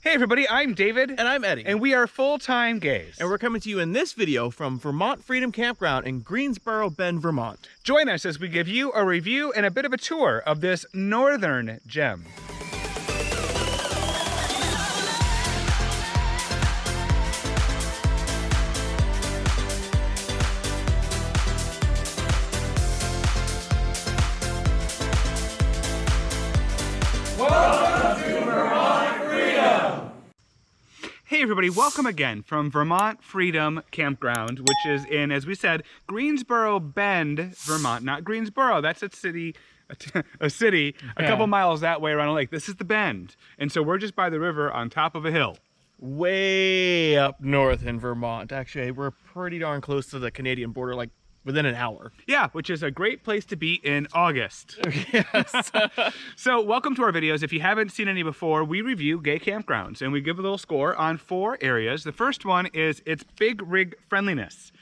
Hey everybody, I'm David. And I'm Eddie. And we are full-time gays. And we're coming to you in this video from Vermont Freedom Campground in Greensboro, Vermont. Join us as we give you a review and a bit of a tour of this northern gem. Hey everybody, welcome again from Vermont Freedom Campground, which is in, as we said, Greensboro Bend, Vermont. Not Greensboro, that's a city, a couple miles that way around a lake. This is the Bend. And so we're just by the river on top of a hill. Way up north in Vermont. Actually, we're pretty darn close to the Canadian border, like within an hour. Yeah, which is a great place to be in August. Yes. So welcome to our videos. If you haven't seen any before, we review gay campgrounds and we give a little score on 4 areas. The first one is its big rig friendliness.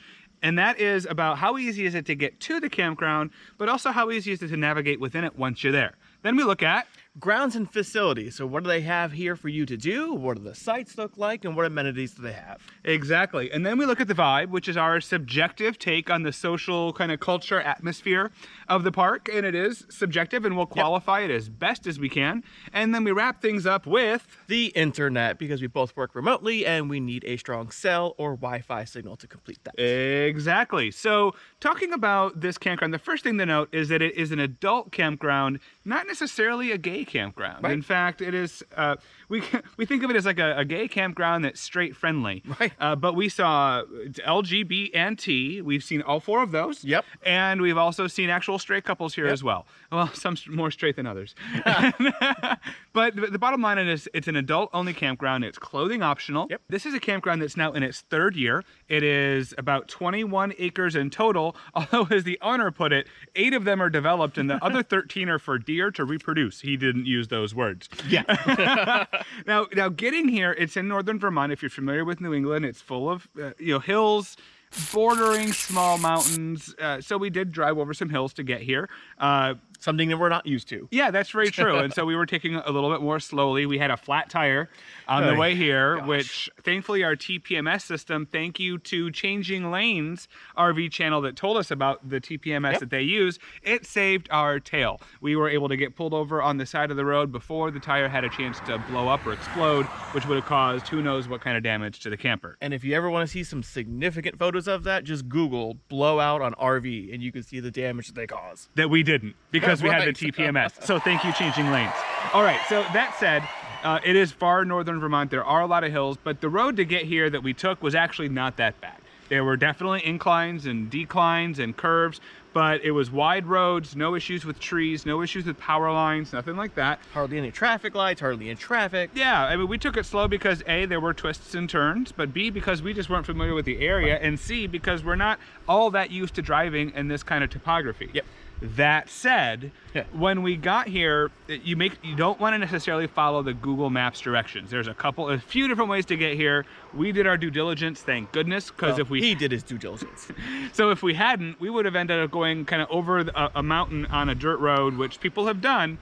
And that is about how easy is it to get to the campground, but also how easy is it to navigate within it once you're there. Then we look at grounds and facilities. So what do they have here for you to do? What do the sites look like? And what amenities do they have? Exactly. And then we look at the vibe, which is our subjective take on the social kind of culture atmosphere of the park. And it is subjective, and we'll qualify it as best as we can. And then we wrap things up with the internet, because we both work remotely and we need a strong cell or Wi-Fi signal to complete that. Exactly. So talking about this campground, the first thing to note is that it is an adult campground, not necessarily a gay campground. Right. In fact, it is, we think of it as like a gay campground that's straight friendly. Right. But we saw LGBT and T. We've seen all 4 of those. Yep. And we've also seen actual straight couples here as well. Well, some more straight than others. But the bottom line is it's an adult-only campground. It's clothing optional. Yep. This is a campground that's now in its 3rd year. It is about 21 acres in total, although as the owner put it, 8 of them are developed and the other 13 are for deer to reproduce. He didn't use those words. Yeah. Now getting here, it's in northern Vermont. If you're familiar with New England, it's full of hills, bordering small mountains. So we did drive over some hills to get here. Something that we're not used to. Yeah, that's very true. And so we were taking a little bit more slowly. We had a flat tire on the way here, which thankfully our TPMS system, thank you to Changing Lanes RV channel that told us about the TPMS that they use, it saved our tail. We were able to get pulled over on the side of the road before the tire had a chance to blow up or explode, which would have caused who knows what kind of damage to the camper. And if you ever want to see some significant photos of that, just Google blowout on RV and you can see the damage that they cause. That we didn't, because we had the TPMS. So thank you, Changing Lanes. All right, so that said, it is far northern Vermont. There are a lot of hills, but the road to get here that we took was actually not that bad. There were definitely inclines and declines and curves, but it was wide roads, no issues with trees, no issues with power lines, nothing like that. Hardly any traffic lights, hardly any traffic. Yeah, I mean, we took it slow because A, there were twists and turns, but B, because we just weren't familiar with the area, and C, because we're not all that used to driving in this kind of topography. Yep. That said, when we got here, you don't want to necessarily follow the Google Maps directions. There's a few different ways to get here. We did our due diligence, thank goodness, because he did his due diligence. So if we hadn't, we would have ended up going kind of over a mountain on a dirt road, which people have done.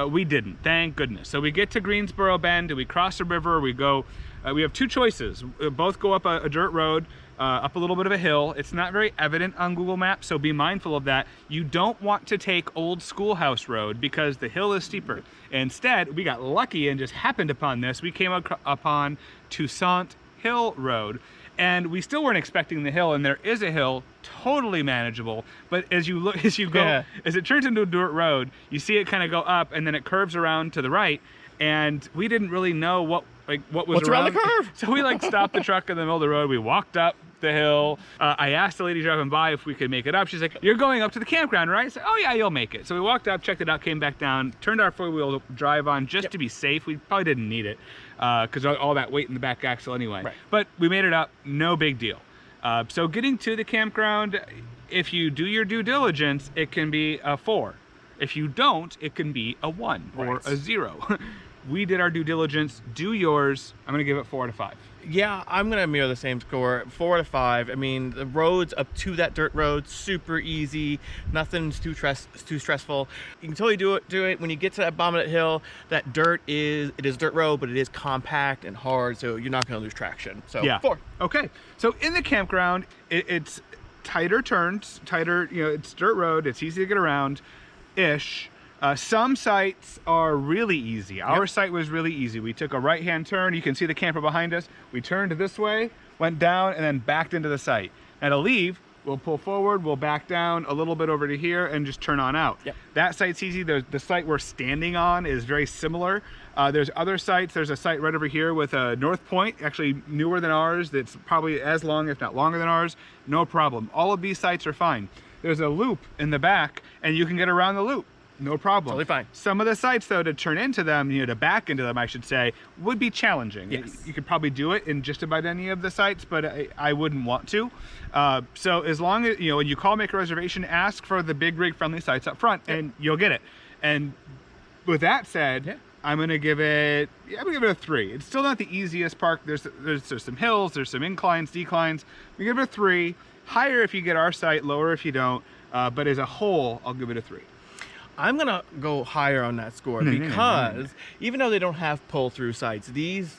We didn't, thank goodness. So we get to Greensboro Bend, we cross the river, we go. We have 2 choices. Both go up a dirt road, up a little bit of a hill. It's not very evident on Google Maps, so be mindful of that. You don't want to take Old Schoolhouse Road because the hill is steeper. Instead, we got lucky and just happened upon this. We came upon Toussaint Hill Road, and we still weren't expecting the hill, and there is a hill, totally manageable. But as you go, as it turns into a dirt road, you see it kind of go up, and then it curves around to the right, and we didn't really know what was around the curve. So we stopped the truck in the middle of the road. We walked up the hill. I asked the lady driving by if we could make it up. She's like, "You're going up to the campground, right?" I said, "Oh yeah, you'll make it." So we walked up, checked it out, came back down, turned our 4-wheel drive on just to be safe. We probably didn't need it because all that weight in the back axle anyway. Right. But we made it up, no big deal. So getting to the campground, if you do your due diligence, it can be a 4. If you don't, it can be a 1 or a 0. We did our due diligence. Do yours. I'm going to give it 4 out of 5. Yeah, I'm gonna mirror the same score, 4 out of 5. I mean, the roads up to that dirt road, super easy. Nothing's too stressful. You can totally do it. When you get to that bottom of that hill, that dirt is dirt road, but it is compact and hard, so you're not gonna lose traction. So Yeah. 4. Okay. So in the campground, it's tighter turns, it's dirt road. It's easy to get around, ish. Some sites are really easy. Our site was really easy. We took a right-hand turn. You can see the camper behind us. We turned this way, went down, and then backed into the site. And to leave, we'll pull forward, we'll back down a little bit over to here, and just turn on out. Yep. That site's easy. The site we're standing on is very similar. There's other sites. There's a site right over here with a North Point, actually newer than ours. That's probably as long, if not longer than ours. No problem. All of these sites are fine. There's a loop in the back, and you can get around the loop. No problem. Totally fine. Some of the sites, though, to turn into them, to back into them, I should say, would be challenging. Yes. You could probably do it in just about any of the sites, but I wouldn't want to. So as long as, when you call, make a reservation, ask for the big rig friendly sites up front, and you'll get it. And with that said, I'm gonna give it a 3. It's still not the easiest park. There's some hills, there's some inclines, declines. We give it a 3. Higher if you get our site, lower if you don't. But as a whole, I'll give it a 3. I'm gonna go higher on that score because even though they don't have pull-through sites, these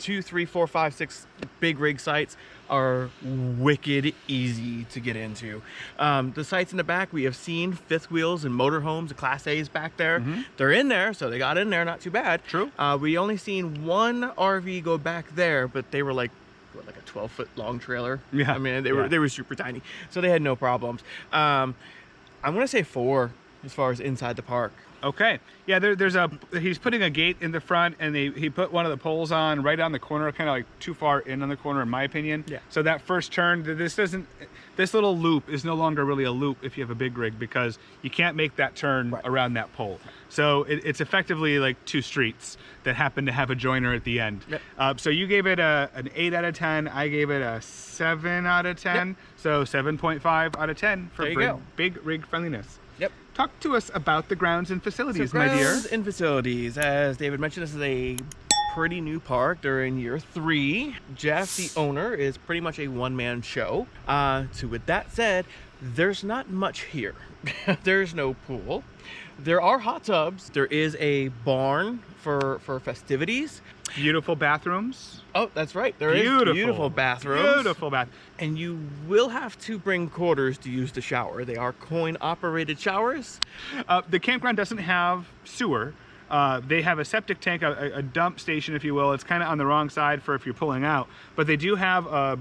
2, 3, 4, 5, 6 big rig sites are wicked easy to get into. The sites in the back, we have seen fifth wheels and motorhomes, the Class A's back there. They're in there, so they got in there, not too bad. True. We only seen one RV go back there, but they were like a 12-foot long trailer. Yeah. I mean, they were super tiny, so they had no problems. I'm gonna say 4 as far as inside the park. Okay. Yeah, he's putting a gate in the front, and he put one of the poles on right on the corner, kind of like too far in on the corner, in my opinion. Yeah. So that first turn, this little loop is no longer really a loop if you have a big rig, because you can't make that turn around that pole. So it's effectively like 2 streets that happen to have a joiner at the end. Yep. So you gave it an 8 out of 10. I gave it a 7 out of 10. Yep. So 7.5 out of 10 for big rig friendliness. Yep. Talk to us about the grounds and facilities, my dear. Grounds and facilities. As David mentioned, this is a pretty new park. They're in year 3. Jeff, the owner, is pretty much a one-man show. So with that said, there's not much here. There's no pool. There are hot tubs. There is a barn for festivities. Beautiful bathrooms. Oh, that's right. There is beautiful bathrooms. Beautiful bath. And you will have to bring quarters to use the shower. They are coin-operated showers. The campground doesn't have sewer. They have a septic tank, a dump station, if you will. It's kind of on the wrong side for if you're pulling out. But they do have a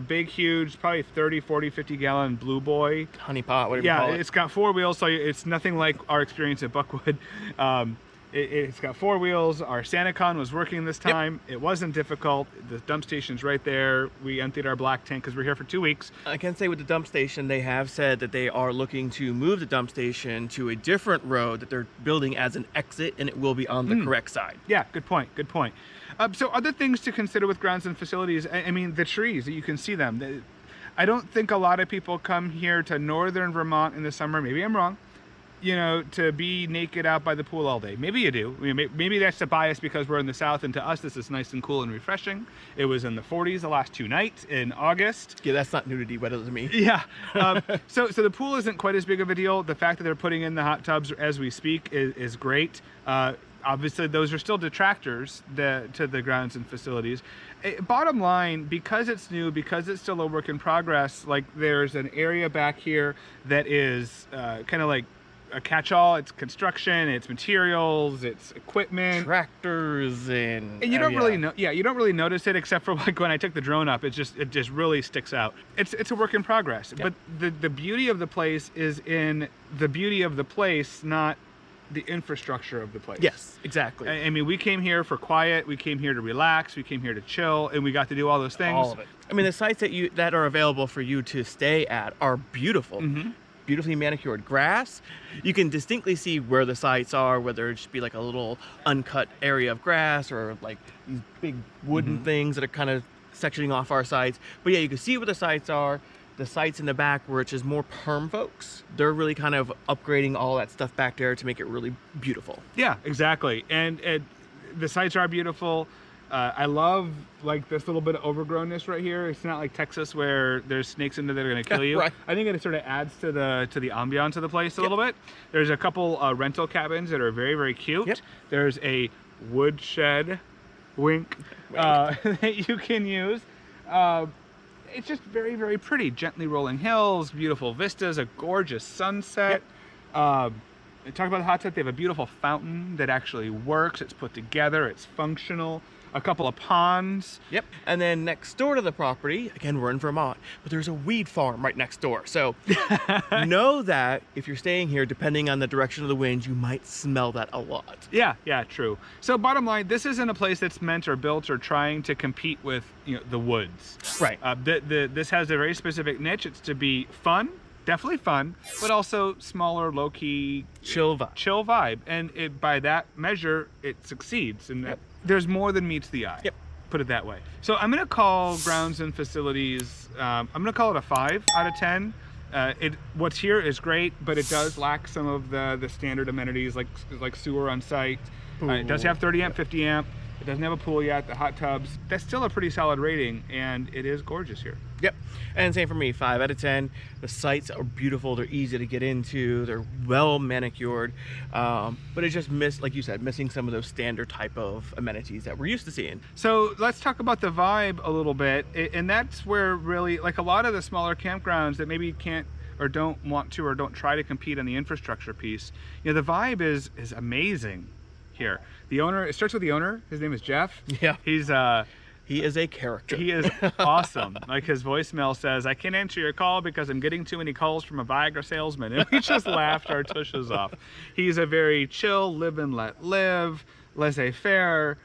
big, huge, probably 30, 40, 50-gallon Blue Boy. Honey pot, whatever you call it. Yeah, it's got 4 wheels, so it's nothing like our experience at Buckwood. It's got 4 wheels. Our SantaCon was working this time. Yep. It wasn't difficult. The dump station's right there. We emptied our black tank because we're here for 2 weeks. I can say with the dump station, they have said that they are looking to move the dump station to a different road that they're building as an exit, and it will be on the correct side. Yeah, good point. Good point. So other things to consider with grounds and facilities, I mean, the trees, you can see them. I don't think a lot of people come here to northern Vermont in the summer. Maybe I'm wrong. To be naked out by the pool all day. Maybe you do. I mean, maybe that's a bias because we're in the south, and to us this is nice and cool and refreshing. It was in the 40s the last 2 nights in August. Yeah, that's not nudity weather to me. Yeah. So the pool isn't quite as big of a deal. The fact that they're putting in the hot tubs as we speak is great. Obviously, those are still detractors to the grounds and facilities. Bottom line, because it's new, because it's still a work in progress, like there's an area back here that is kind of like a catch-all. It's construction, it's materials, it's equipment, tractors, and you don't really know. Yeah, you don't really notice it except for like when I took the drone up. It just really sticks out. It's a work in progress. Yep. But the beauty of the place is in the beauty of the place, not the infrastructure of the place. Yes, exactly. I mean, we came here for quiet. We came here to relax. We came here to chill, and we got to do all those things. All of it. I mean, the sites that are available for you to stay at are beautiful. Beautifully manicured grass. You can distinctly see where the sites are, whether it should be like a little uncut area of grass or like these big wooden things that are kind of sectioning off our sites. But yeah, you can see where the sites are. The sites in the back, which is more perm folks, they're really kind of upgrading all that stuff back there to make it really beautiful. Yeah, exactly. And the sites are beautiful. I love like this little bit of overgrownness right here. It's not like Texas where there's snakes in there that are going to kill you. Right. I think it sort of adds to the ambiance of the place a little bit. There's a couple rental cabins that are very, very cute. Yep. There's a wood shed, wink, that you can use. It's just very, very pretty. Gently rolling hills, beautiful vistas, a gorgeous sunset. Yep. Talk about the hot tub. They have a beautiful fountain that actually works. It's put together. It's functional. A couple of ponds. Yep. And then next door to the property, again, we're in Vermont, but there's a weed farm right next door. So know that if you're staying here, depending on the direction of the wind, you might smell that a lot. Yeah, true. So bottom line, this isn't a place that's meant or built or trying to compete with, the woods. Right. This has a very specific niche. It's to be fun. Definitely fun, but also smaller, low-key, chill vibe. And by that measure, it succeeds. And there's more than meets the eye. Yep. Put it that way. So I'm going to call grounds and facilities, I'm going to call it a 5 out of 10. What's here is great, but it does lack some of the standard amenities like sewer on site. It does have 30 amp, 50 amp. It doesn't have a pool yet, the hot tubs. That's still a pretty solid rating, and it is gorgeous here. Yep. And same for me, 5 out of 10. The sites are beautiful. They're easy to get into. They're well manicured. But it's just like you said, missing some of those standard type of amenities that we're used to seeing. So let's talk about the vibe a little bit. And that's where really, like a lot of the smaller campgrounds that maybe can't or don't want to or don't try to compete on the infrastructure piece, the vibe is amazing here. The owner, it starts with the owner. His name is Jeff. Yeah. He is a character. He is awesome. Like his voicemail says, "I can't answer your call because I'm getting too many calls from a Viagra salesman." And we just laughed our tushes off. He's a very chill, live and let live, laissez-faire,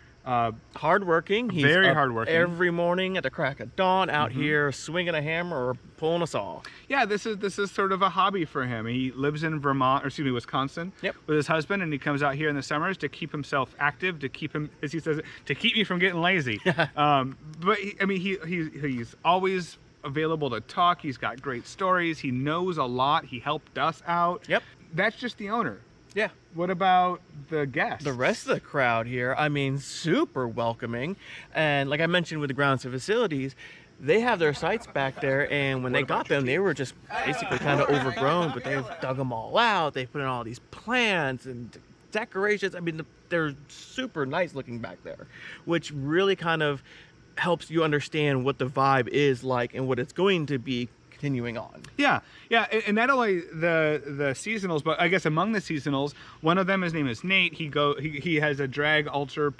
hardworking. He's very up hardworking. Every morning at the crack of dawn, out here swinging a hammer or pulling a saw. Yeah, this is sort of a hobby for him. He lives in Wisconsin, with his husband, and he comes out here in the summers to keep himself active, to keep him, as he says, to keep me from getting lazy. But he's always available to talk. He's got great stories. He knows a lot. He helped us out. Yep. That's just the owner. Yeah. What about the guests? The rest of the crowd here, super welcoming. And like I mentioned with the grounds and facilities, they have their sites back there, and when they got them, they were just basically kind of overgrown, but they've dug them all out. They put in all these plants and decorations. They're super nice looking back there, which really kind of helps you understand what the vibe is like and what it's going to be continuing on. Yeah, and not only the seasonals, but I guess among the seasonals, one of them, his name is Nate. He has a drag altar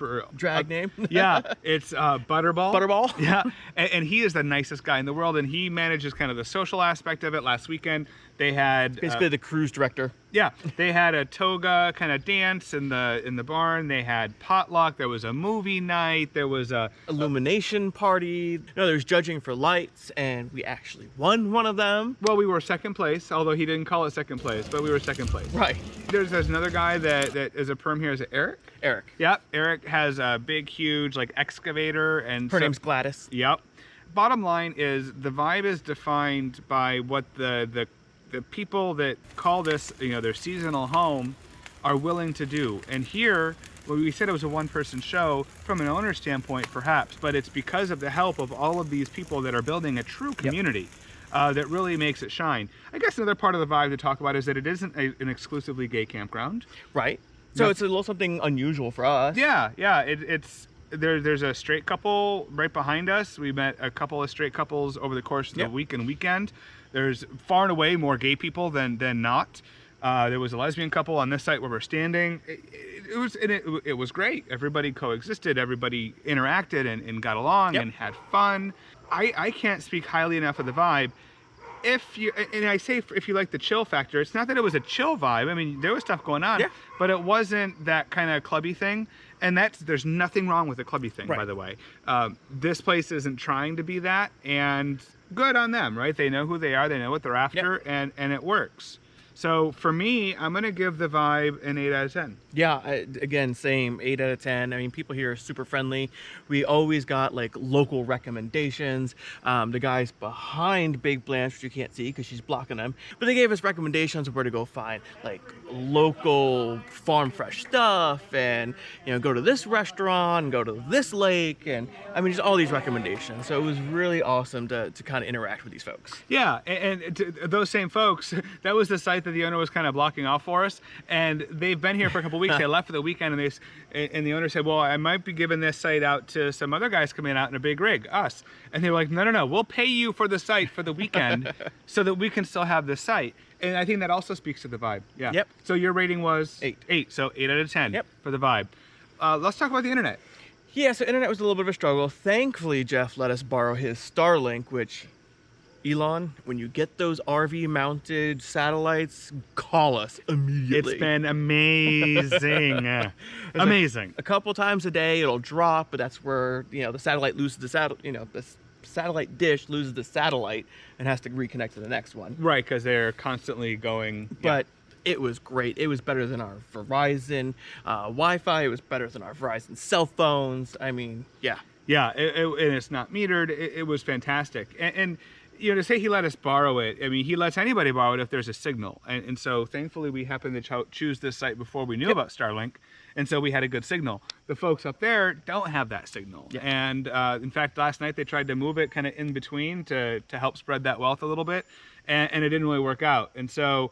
name. Yeah, it's Butterball. Butterball. Yeah, and he is the nicest guy in the world, and he manages kind of the social aspect of it. Last weekend they had basically the cruise director. Yeah, they had a toga kind of dance in the barn. They had potluck. There was a movie night. There was a illumination party. No, there's judging for lights, and we actually won one of them. Well, we were second place, although he didn't call it second place, but we were second place. Right. There's another guy that is a perm here. Is it Eric? Eric. Yep. Eric has a big, huge excavator, and her name's Gladys. Yep. Bottom line is the vibe is defined by what the people that call this, their seasonal home are willing to do. And here, well, we said it was a one-person show from an owner standpoint, perhaps, but it's because of the help of all of these people that are building a true community. That really makes it shine. I guess another part of the vibe to talk about is that it isn't an exclusively gay campground. Right. So it's a little something unusual for us. Yeah. There's a straight couple right behind us. We met a couple of straight couples over the course of the week and weekend. There's far and away more gay people than not. There was a lesbian couple on this site where we're standing. It was great. Everybody coexisted. Everybody interacted and got along and had fun. I can't speak highly enough of the vibe. If you like the chill factor, it's not that it was a chill vibe. There was stuff going on, but it wasn't that kind of clubby thing. And there's nothing wrong with the clubby thing, by the way. This place isn't trying to be that, and good on them, right? They know who they are, they know what they're after, and it works. So for me, I'm going to give the vibe an 8 out of 10. Yeah, again, same 8 out of 10. I mean, people here are super friendly. We always got like local recommendations. The guys behind Big Blanche, which you can't see because she's blocking them, but they gave us recommendations of where to go find like local farm fresh stuff, and go to this restaurant, go to this lake, and I mean, just all these recommendations. So it was really awesome to kind of interact with these folks. Yeah, and to those same folks, that was the site that the owner was kind of blocking off for us, and they've been here for a couple weeks. They left for the weekend, and the owner said, well, I might be giving this site out to some other guys coming out in a big rig, us. And they were like, no, we'll pay you for the site for the weekend so that we can still have the site. And I think that also speaks to the vibe. Yeah. Yep. So your rating was 8. So 8 out of 10 Yep. for the vibe. Let's talk about the internet. Yeah, so internet was a little bit of a struggle. Thankfully, Jeff let us borrow his Starlink, which, Elon, when you get those RV-mounted satellites, call us immediately. It's been amazing. Amazing. A couple times a day, it'll drop, but that's where, the satellite loses the the satellite dish loses the satellite and has to reconnect to the next one. Right, because they're constantly going. But it was great. It was better than our Verizon Wi-Fi. It was better than our Verizon cell phones. I mean, yeah. Yeah, and it's not metered. It was fantastic. And to say he let us borrow it, I mean, he lets anybody borrow it if there's a signal. And so thankfully we happened to choose this site before we knew about Starlink. And so we had a good signal. The folks up there don't have that signal. Yeah. And in fact, last night they tried to move it kind of in between to help spread that wealth a little bit. And it didn't really work out. And so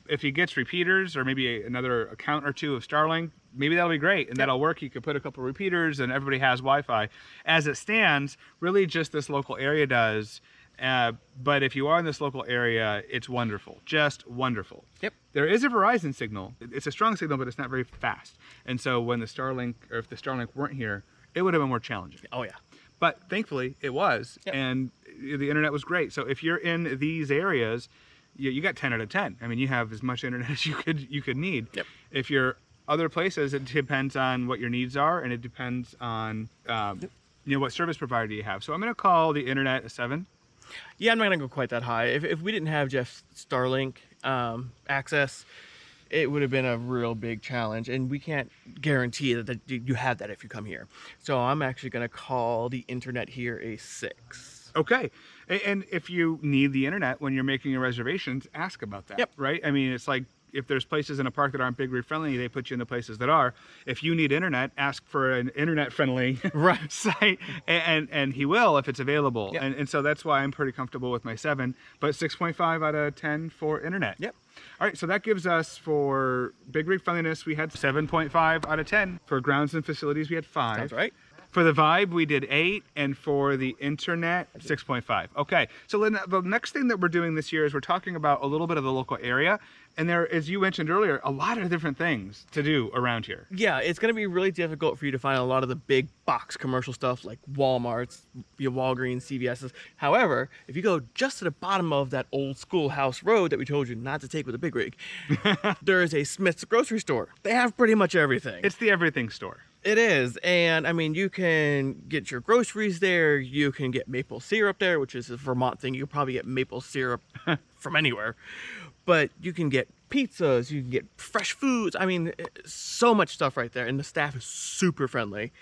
if he gets repeaters or maybe another account or two of Starlink, maybe that'll be great. And that'll work. You could put a couple repeaters and everybody has Wi-Fi. As it stands, really just this local area does. But if you are in this local area, it's wonderful, just wonderful. Yep. There is a Verizon signal. It's a strong signal, but it's not very fast. And so when the Starlink, or if the Starlink weren't here, it would have been more challenging. Oh, yeah. But thankfully it was, Yep. and the internet was great. So if you're in these areas, you got 10 out of 10. I mean, you have as much internet as you could need. Yep. If you're other places, it depends on what your needs are, and it depends on what service provider you have. So I'm going to call the internet a 7. Yeah, I'm not going to go quite that high. If we didn't have Jeff's Starlink access, it would have been a real big challenge. And we can't guarantee that you have that if you come here. So I'm actually going to call the internet here a 6. Okay. And if you need the internet when you're making your reservations, ask about that. Yep. Right? I mean, it's like if there's places in a park that aren't big rig friendly, they put you in the places that are. If you need internet, ask for an internet friendly Right. site, and he will if it's available. Yep. And so that's why I'm pretty comfortable with my 7, but 6.5 out of 10 for internet. Yep. All right, so that gives us for big rig friendliness, we had 7.5 out of 10. For grounds and facilities, we had 5. Sounds right. For the vibe, we did 8, and for the internet, 6.5. Okay, so then the next thing that we're doing this year is we're talking about a little bit of the local area, and there, as you mentioned earlier, a lot of different things to do around here. Yeah, it's going to be really difficult for you to find a lot of the big box commercial stuff like Walmart's, your Walgreens, CVS's. However, if you go just to the bottom of that old schoolhouse road that we told you not to take with a big rig, there is a Smith's grocery store. They have pretty much everything. It's the everything store. It is, and I mean, you can get your groceries there. You can get maple syrup there, which is a Vermont thing. You can probably get maple syrup from anywhere, but you can get pizzas, you can get fresh foods. I mean, so much stuff right there, and the staff is super friendly.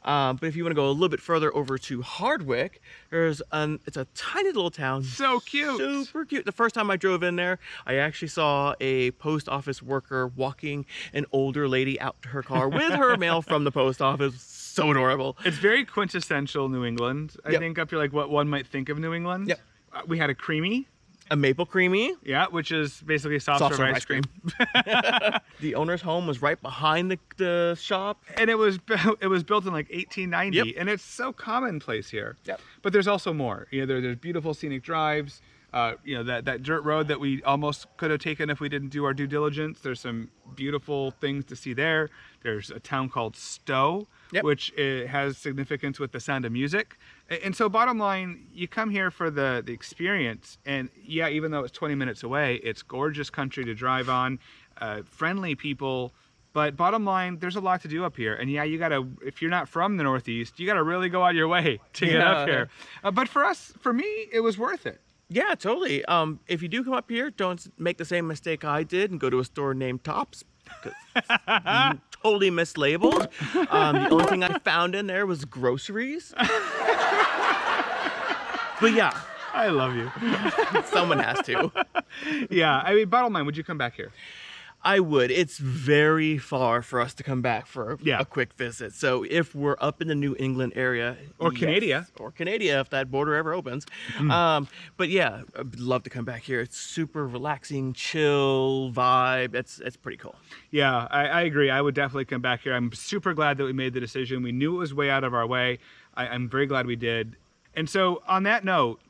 But if you want to go a little bit further over to Hardwick, it's a tiny little town. So cute. Super cute. The first time I drove in there, I actually saw a post office worker walking an older lady out to her car with her mail from the post office. So adorable. It's very quintessential New England. I think up here, like what one might think of New England. Yep. We had a creamy. A maple creamy. Yeah, which is basically soft serve ice cream. The owner's home was right behind the shop. And it was built in like 1890, Yep. and it's so commonplace here. Yep. But there's also more. There's beautiful scenic drives. That dirt road that we almost could have taken if we didn't do our due diligence. There's some beautiful things to see there. There's a town called Stowe, Yep. which has significance with the sound of music. And so bottom line, you come here for the experience. And yeah, even though it's 20 minutes away, it's gorgeous country to drive on, friendly people. But bottom line, there's a lot to do up here. And yeah, if you're not from the Northeast, you gotta really go out of your way to get up here. But for me, it was worth it. Yeah, totally. If you do come up here, don't make the same mistake I did and go to a store named Tops. 'Cause it's totally mislabeled. The only thing I found in there was groceries. But yeah, I love you. someone has to. Yeah, I mean, bottom line, would you come back here? I would. It's very far for us to come back for Yeah. a quick visit. So if we're up in the New England area, Or yes, Canada. or Canada, if that border ever opens. But yeah, I'd love to come back here. It's super relaxing, chill vibe. It's pretty cool. Yeah, I agree. I would definitely come back here. I'm super glad that we made the decision. We knew it was way out of our way. I'm very glad we did. And so on that note,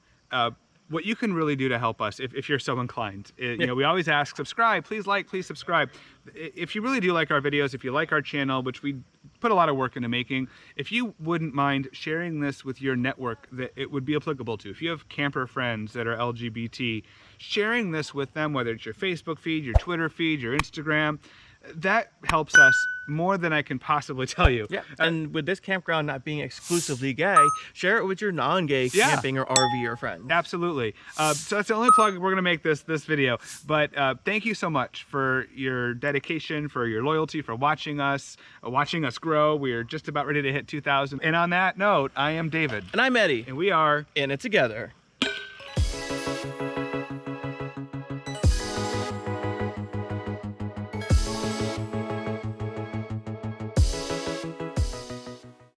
what you can really do to help us, if you're so inclined, you know, we always ask, subscribe, please like, please subscribe. If you really do like our videos, if you like our channel, which we put a lot of work into making, if you wouldn't mind sharing this with your network that it would be applicable to, if you have camper friends that are LGBT, sharing this with them, whether it's your Facebook feed, your Twitter feed, your Instagram, that helps us more than I can possibly tell you. Yeah, and with this campground not being exclusively gay, share it with your non-gay Yeah. camping or RV friends. Absolutely. So that's the only plug we're going to make this video. But thank you so much for your dedication, for your loyalty, for watching us grow. We are just about ready to hit 2,000. And on that note, I am David. And I'm Eddie, And we are in it together.